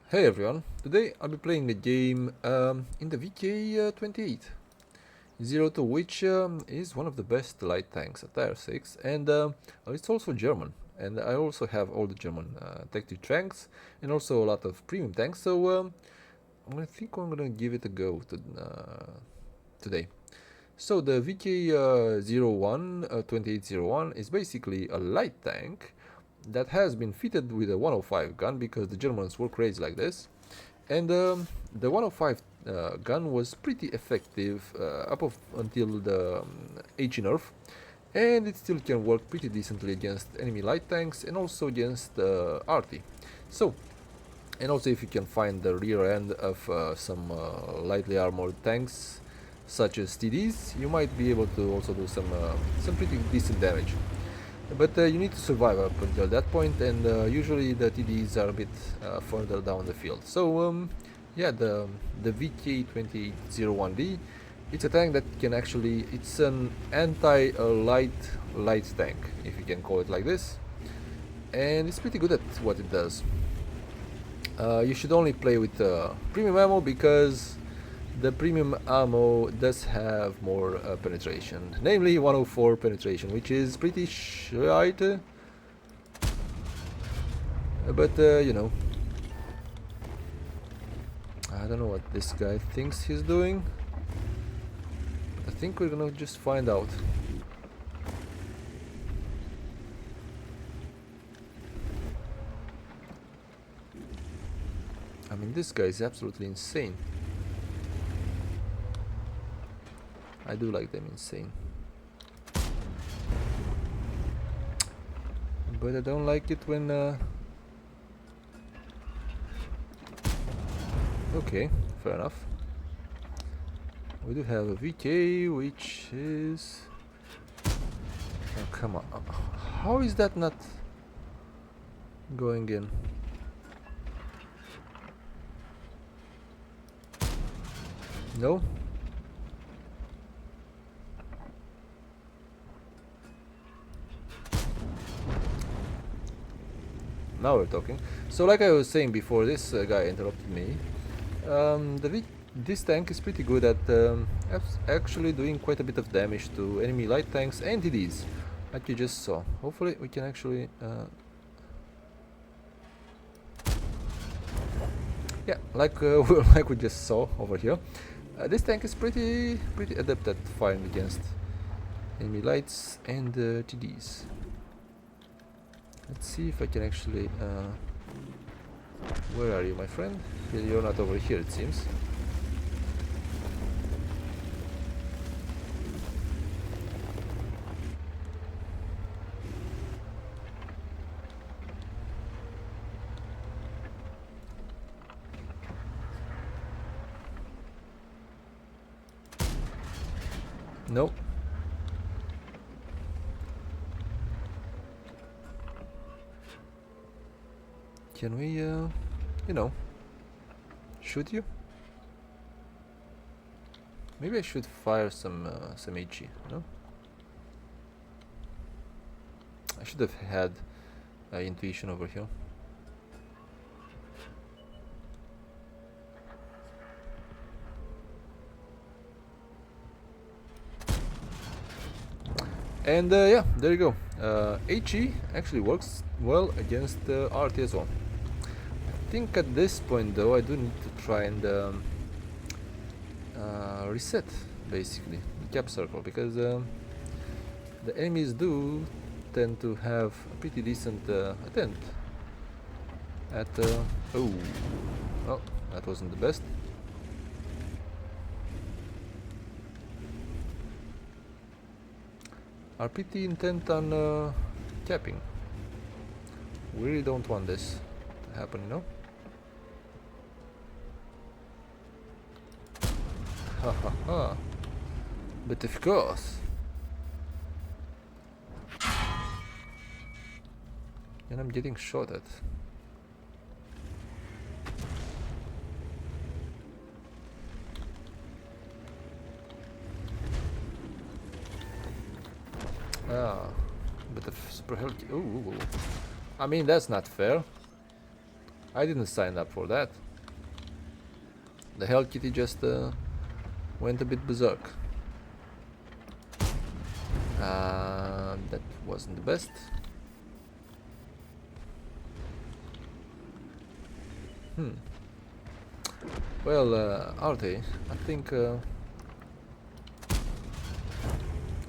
Hey everyone, today I'll be playing a game in the VK28 02, which is one of the best light tanks at Tier 6, and it's also German. And I also have all the German tactic tanks and also a lot of premium tanks, so I think I'm gonna give it a go today. So the VK01 2801 is basically a light tank that has been fitted with a 105 gun because the Germans were crazy like this. And the 105 gun was pretty effective until the HE nerf, and it still can work pretty decently against enemy light tanks and also against RT. So, and also if you can find the rear end of some lightly armored tanks such as TDs, you might be able to also do some pretty decent damage. But you need to survive up until that point, and usually the TDs are a bit further down the field. So yeah, the VK2801D, it's a tank that can actually, it's an anti-light tank, if you can call it like this, and it's pretty good at what it does. You should only play with premium ammo because the premium ammo does have more penetration, namely 104 penetration, which is pretty shite. But you know, I don't know what this guy thinks he's doing. I think we're gonna just find out. I mean, this guy is absolutely insane. I do like them insane. But I don't like it when... Okay, fair enough. We do have a VK, which is... Oh, come on. How is that not going in? No? Now we're talking. So like I was saying before, this guy interrupted me. This tank is pretty good at actually doing quite a bit of damage to enemy light tanks and TDs, like you just saw. Hopefully we can actually... yeah, like like we just saw over here. This tank is pretty adept at firing against enemy lights and TDs. Let's see if I can actually... where are you, my friend? You're not over here, it seems. No. Can we, you know, shoot you? Maybe I should fire some HE, no? I should have had intuition over here. And yeah, there you go. HE actually works well against RT as well. I think at this point though I do need to try and reset basically the cap circle, because the enemies do tend to have a pretty decent attempt at oh, well, that wasn't the best. Are pretty intent on capping. We really don't want this to happen, you know? Ha ha ha. But of course. And I'm getting shot at. Ah, bit of super healthy. Ooh. I mean, that's not fair. I didn't sign up for that. The Hell Kitty just went a bit berserk. That wasn't the best. Well, are they? I think.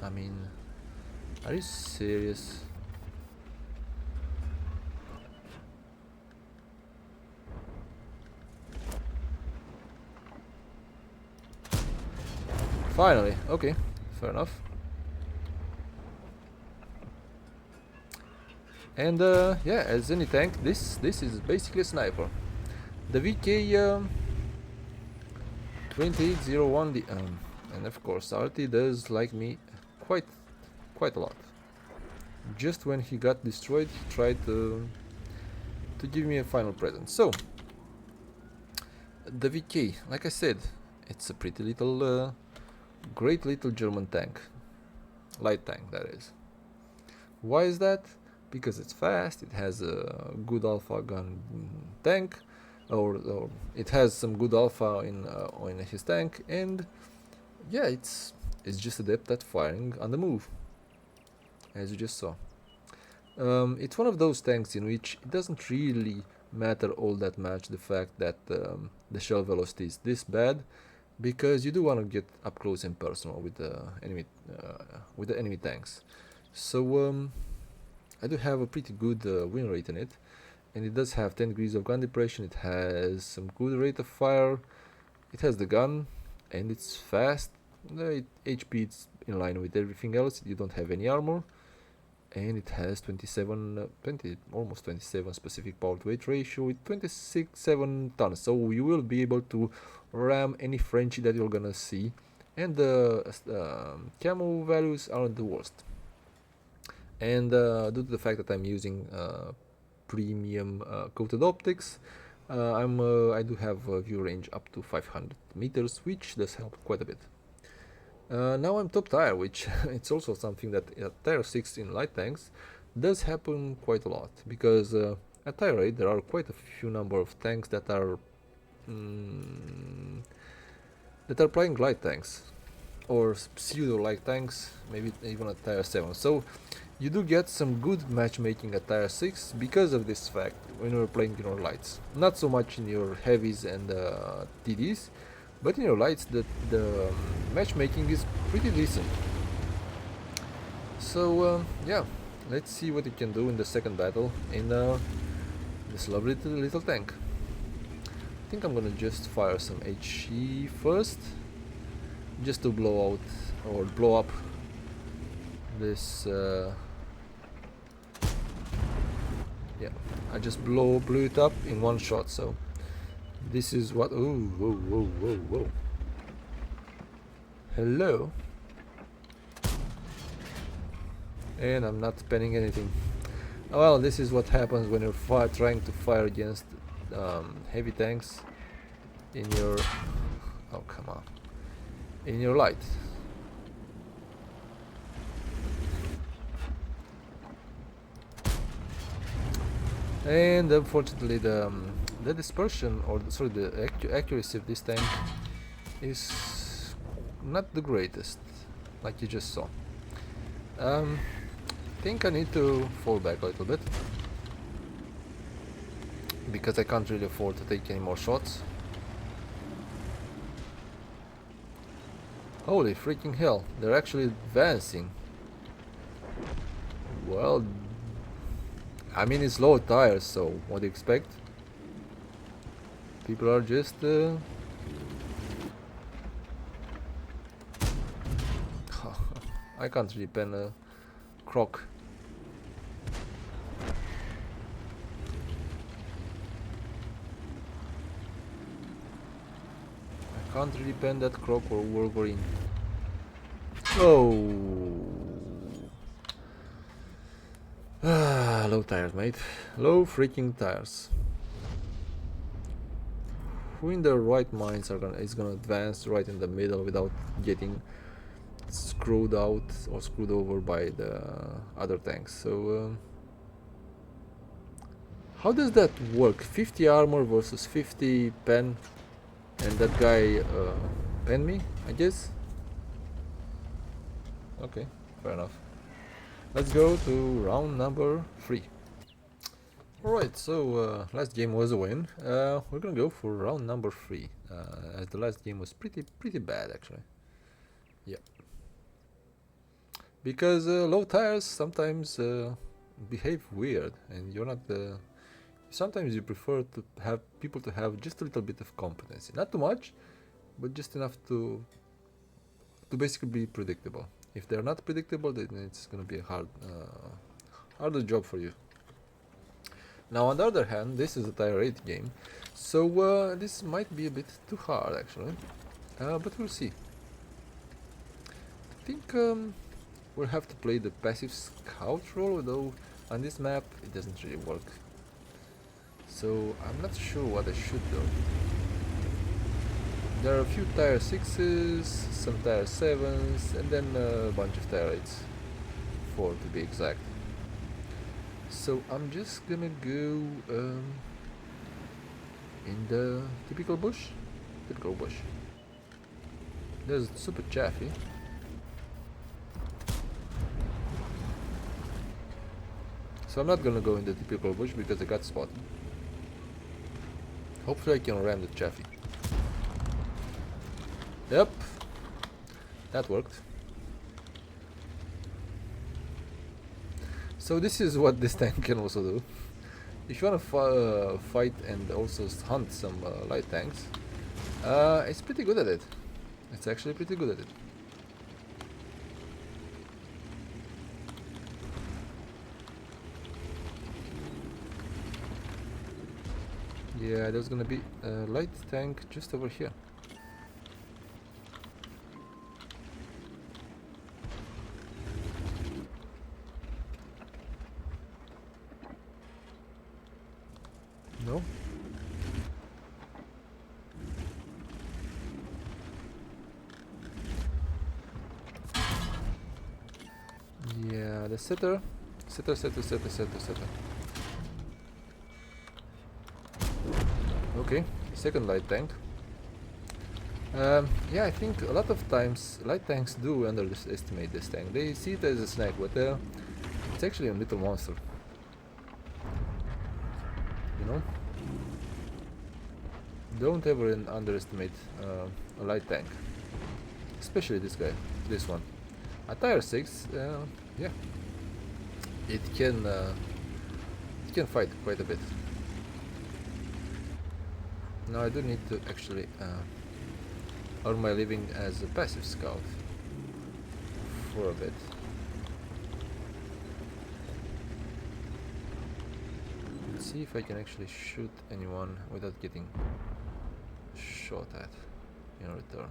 I mean, are you serious? Finally, okay, fair enough. And yeah, as any tank, this is basically a sniper. The VK 2801, and of course RT does like me quite a lot. Just when he got destroyed, he tried to give me a final present. So the VK, like I said, it's a pretty little, great little German tank, light tank that is. Why is that? Because it's fast, it has a good alpha gun tank, or it has some good alpha in his tank, and yeah, it's just adept at firing on the move, as you just saw. It's one of those tanks in which it doesn't really matter all that much the fact that the shell velocity is this bad, because you do want to get up close and personal with the enemy tanks. So I do have a pretty good win rate in it, and it does have 10 degrees of gun depression, it has some good rate of fire, it has the gun, and it's fast. HP is in line with everything else, you don't have any armor, and it has almost 27 specific power to weight ratio with 26.7 tons, so you will be able to ram any Frenchie that you're gonna see, and the camo values aren't the worst. And due to the fact that I'm using premium coated optics, I do have a view range up to 500 meters, which does help quite a bit. Now I'm top tier, which it's also something that at tier 6 in light tanks does happen quite a lot, because at tier 8 there are quite a few number of tanks that are playing light tanks, or pseudo light tanks, maybe even at tier 7. So you do get some good matchmaking at tier 6 because of this fact when you're playing in your lights. Not so much in your heavies and TDs, but in your lights the matchmaking is pretty decent. So yeah, let's see what it can do in the second battle in this lovely little tank. I think I'm gonna just fire some HE first, just to blow out or blow up this yeah, I just blew it up in one shot. So this is what. Ooh, whoa. Hello. And I'm not spanning anything. Well, this is what happens when you're trying to fire against heavy tanks in your. Oh, come on. In your light. And unfortunately the dispersion, or the accuracy of this tank is not the greatest, like you just saw. I think I need to fall back a little bit, because I can't really afford to take any more shots. Holy freaking hell, they're actually advancing. Well, I mean, it's low tires, so what do you expect? People are just I can't really pen a croc. I can't really pen that croc or Wolverine. Oh. Low tires, mate. Low freaking tires. Who in their right minds is gonna advance right in the middle without getting screwed out or screwed over by the other tanks? So How does that work? 50 armor versus 50 pen, and that guy pen me, I guess? Okay, fair enough. Let's go to round number 3. Alright, so last game was a win. We're gonna go for round number 3, as the last game was pretty bad actually. Yeah. Because low tires sometimes behave weird, and you're not sometimes you prefer to have people to have just a little bit of competency, not too much, but just enough to basically be predictable. If they're not predictable, then it's gonna be a harder job for you. Now, on the other hand, this is a tier 8 game, so this might be a bit too hard actually, but we'll see. I think we'll have to play the passive scout role, though on this map it doesn't really work. So I'm not sure what I should do. There are a few tier 6s, some tier 7s, and then a bunch of tier 8s, 4 to be exact. So I'm just gonna go in the typical bush. There's super chaffy. So I'm not gonna go in the typical bush because I got spotted. Hopefully I can ram the chaffy. Yep, that worked. So this is what this tank can also do. If you want to fight and also hunt some light tanks, it's pretty good at it. It's actually pretty good at it. Yeah, there's gonna be a light tank just over here. No? Yeah, the setter. Okay, second light tank. Yeah, I think a lot of times light tanks do underestimate this tank. They see it as a snack, but it's actually a little monster. You know? Don't ever underestimate a light tank. Especially this guy, this one. A tier 6, yeah. It can fight quite a bit. Now I do need to actually earn my living as a passive scout for a bit. Let's see if I can actually shoot anyone without getting shot at in return.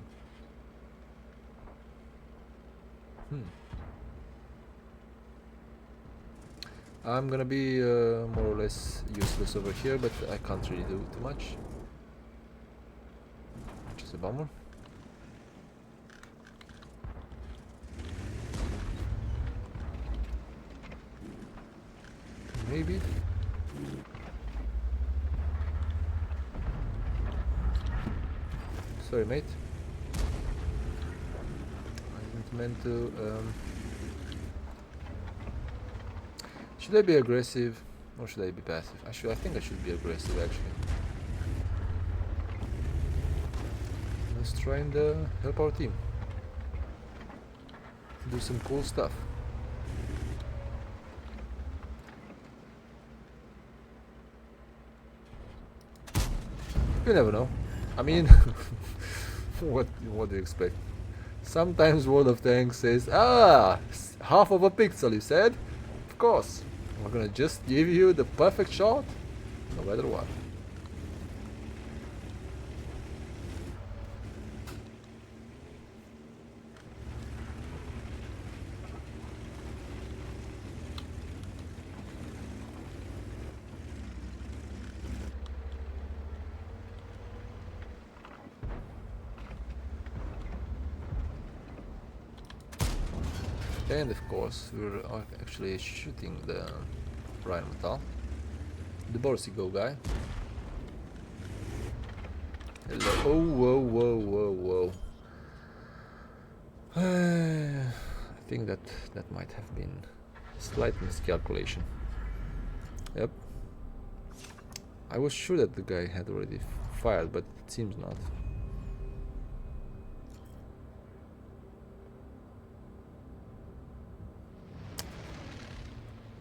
I'm gonna be more or less useless over here, but I can't really do too much. Which is a bummer. Maybe. Sorry, mate. I didn't meant to. Should I be aggressive or should I be passive? I think I should be aggressive actually. Let's try and help our team. Do some cool stuff. You never know. I mean, what do you expect? Sometimes World of Tanks says, half of a pixel, you said? Of course. We're gonna just give you the perfect shot, no matter what. And of course, we're actually shooting the Rheinmetall. the ballsy go guy. Hello. Oh, whoa, whoa, whoa, whoa. I think that might have been a slight miscalculation. Yep. I was sure that the guy had already fired, but it seems not.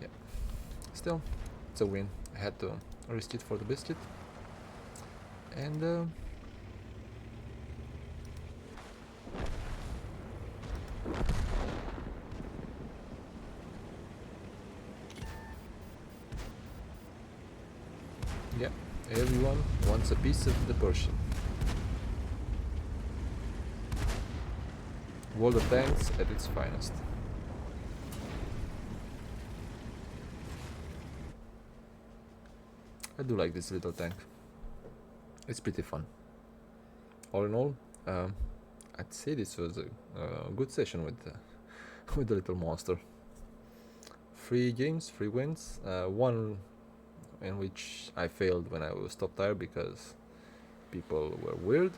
Yeah. Still, it's a win. I had to risk it for the biscuit. And yeah, everyone wants a piece of the Persian. World of Tanks at its finest. I do like this little tank. It's pretty fun. All in all, I'd say this was a good session with with the little monster. 3 games, 3 wins, one in which I failed when I was top tier because people were weird.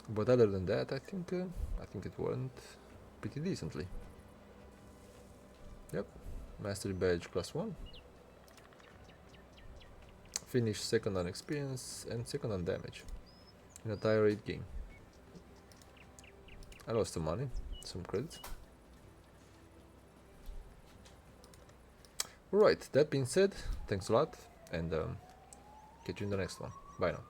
But other than that, I think it went pretty decently. Yep, mastery badge class 1. Finished second on experience and second on damage in a tier 8 game. I lost some money, some credits. Alright, that being said, thanks a lot, and catch you in the next one. Bye now.